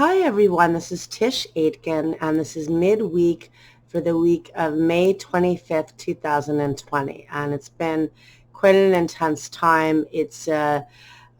Hi everyone, this is Tisch Aitken, and this is midweek for the week of May 25th, 2020. And it's been quite an intense time. There's a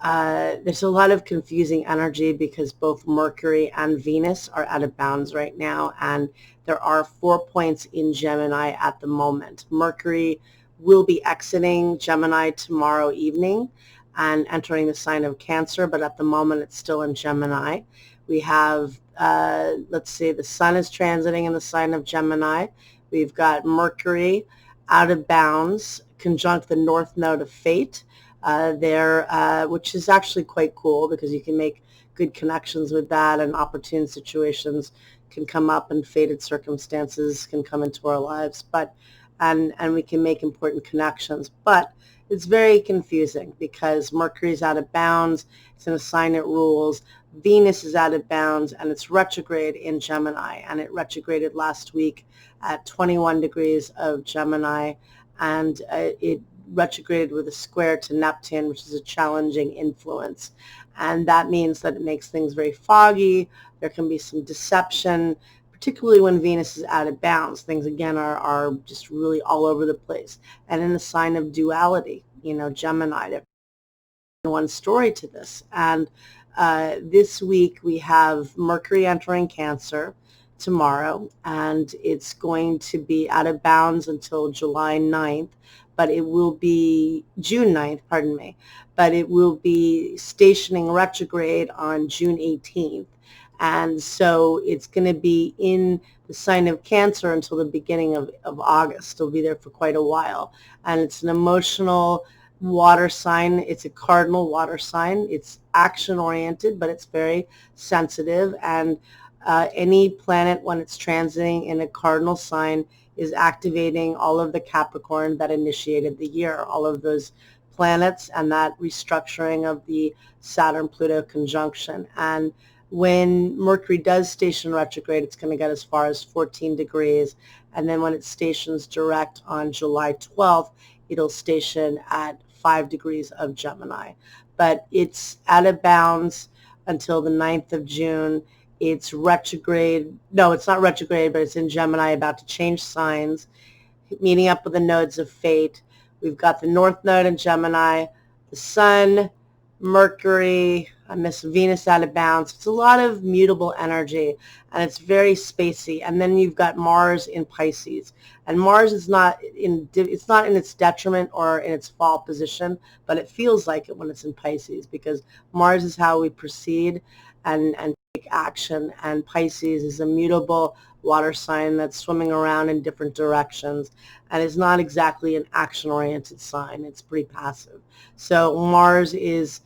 lot of confusing energy because both Mercury and Venus are out of bounds right now, and there are 4 points in Gemini at the moment. Mercury will be exiting Gemini tomorrow evening and entering the sign of Cancer, but at the moment it's still in Gemini. We have, let's see, the sun is transiting in the sign of Gemini. We've got Mercury out of bounds, conjunct the north node of fate which is actually quite cool because you can make good connections with that, and opportune situations can come up and fated circumstances can come into our lives, and we can make important connections. But it's very confusing because Mercury is out of bounds. It's in a sign it rules. Venus is out of bounds, and it's retrograde in Gemini, and it retrograded last week at 21 degrees of Gemini, and it retrograded with a square to Neptune, which is a challenging influence. And that means that it makes things very foggy. There can be some deception, particularly when Venus is out of bounds. Things, again, are just really all over the place. And in the sign of duality, Gemini, there's one story to this. And this week we have Mercury entering Cancer tomorrow, and it's going to be out of bounds until July 9th, but it will be June 9th, pardon me, but it will be stationing retrograde on June 18th. And so it's going to be in the sign of Cancer until the beginning of August. It'll be there for quite a while. And it's an emotional water sign. It's a cardinal water sign. It's action oriented, but it's very sensitive. And any planet, when it's transiting in a cardinal sign, is activating all of the Capricorn that initiated the year, all of those planets and that restructuring of the Saturn-Pluto conjunction. And when Mercury does station retrograde, it's going to get as far as 14 degrees. And then when it stations direct on July 12th, it'll station at 5 degrees of Gemini. But it's out of bounds until the 9th of June. It's retrograde. No, it's not retrograde, but it's in Gemini, about to change signs, meeting up with the nodes of fate. We've got the North Node in Gemini, the Sun, Mercury, I miss Venus out of bounds. It's a lot of mutable energy, and it's very spacey. And then you've got Mars in Pisces, and Mars is it's not in its detriment or in its fall position, but it feels like it when it's in Pisces, because Mars is how we proceed and take action, and Pisces is a mutable water sign that's swimming around in different directions and is not exactly an action-oriented sign. It's pretty passive. So Mars is,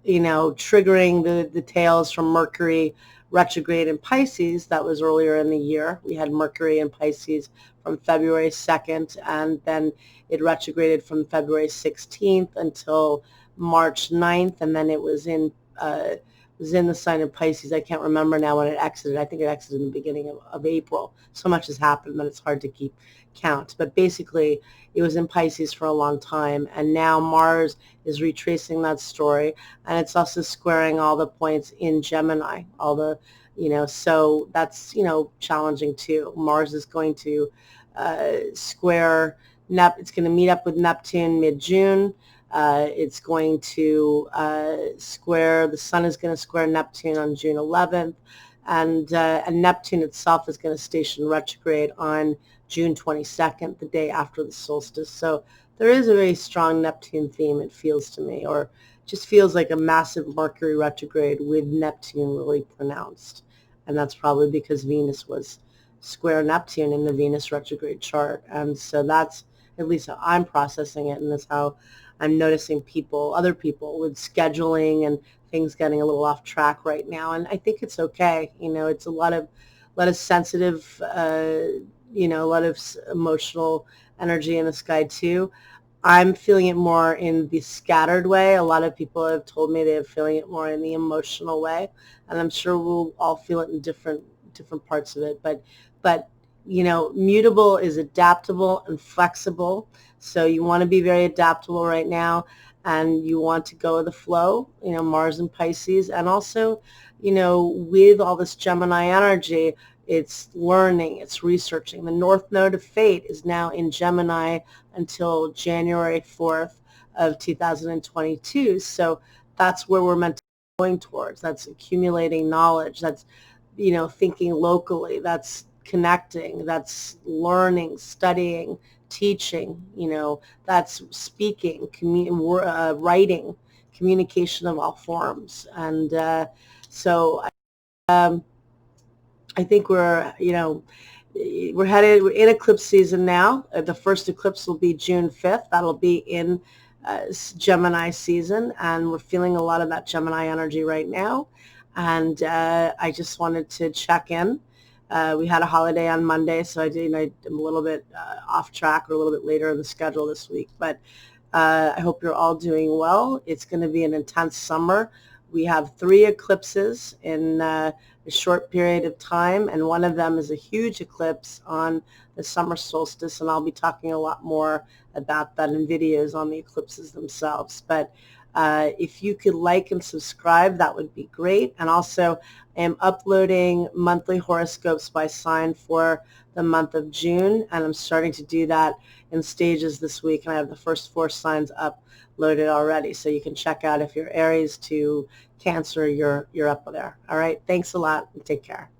triggering the tails from Mercury retrograde in Pisces. That was earlier in the year. We had Mercury in Pisces from February 2nd, and then it retrograded from February 16th until March 9th, and then it was in the sign of Pisces. I can't remember now when it exited. I think it exited in the beginning of April. So much has happened that it's hard to keep count. But basically, it was in Pisces for a long time, and now Mars is retracing that story, and it's also squaring all the points in Gemini, so that's, challenging too. Mars is going to square, it's going to meet up with Neptune mid-June. It's going to the sun is going to square Neptune on June 11th, and Neptune itself is going to station retrograde on June 22nd, the day after the solstice. So there is a very strong Neptune theme, it feels to me, or just feels like a massive Mercury retrograde with Neptune really pronounced. And that's probably because Venus was square Neptune in the Venus retrograde chart. And so that's at least how I'm processing it, and that's how I'm noticing other people with scheduling and things getting a little off track right now. And I think it's okay. It's a lot of sensitive, a lot of emotional energy in the sky too. I'm feeling it more in the scattered way. A lot of people have told me they're feeling it more in the emotional way, and I'm sure we'll all feel it in different parts of it. But mutable is adaptable and flexible. So you want to be very adaptable right now. and you want to go with the flow, Mars and Pisces. And also, with all this Gemini energy, it's learning, it's researching. The North Node of Fate is now in Gemini until January 4th of 2022. So that's where we're meant to be going towards. That's accumulating knowledge. That's, thinking locally. That's connecting. That's learning, studying, teaching. That's speaking, writing, communication of all forms. And so I think we're in eclipse season now. The first eclipse will be June 5th. That'll be in Gemini season, and we're feeling a lot of that Gemini energy right now. And I just wanted to check in. We had a holiday on Monday, so I'm a little bit off track, or a little bit later in the schedule this week. But I hope you're all doing well. It's going to be an intense summer. We have 3 eclipses in a short period of time, and one of them is a huge eclipse on the summer solstice, and I'll be talking a lot more about that in videos on the eclipses themselves. But if you could like and subscribe, that would be great. And also, I am uploading monthly horoscopes by sign for the month of June, and I'm starting to do that in stages this week, and I have the first 4 signs uploaded already, so you can check out if you're Aries to Cancer, you're up there. All right, thanks a lot, and take care.